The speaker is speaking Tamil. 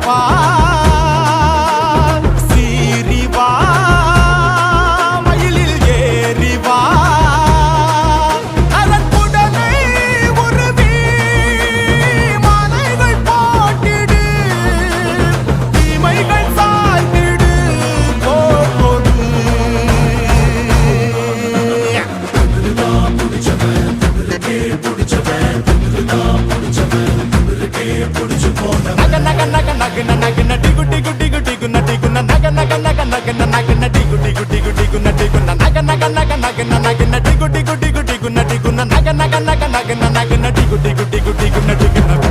வா சீறி வா மயிலில் ஏறி வா அரண்குடலை உருவி மாலைகள் போட்டிடு தீமைகள் சாய்த்திடு போடு நக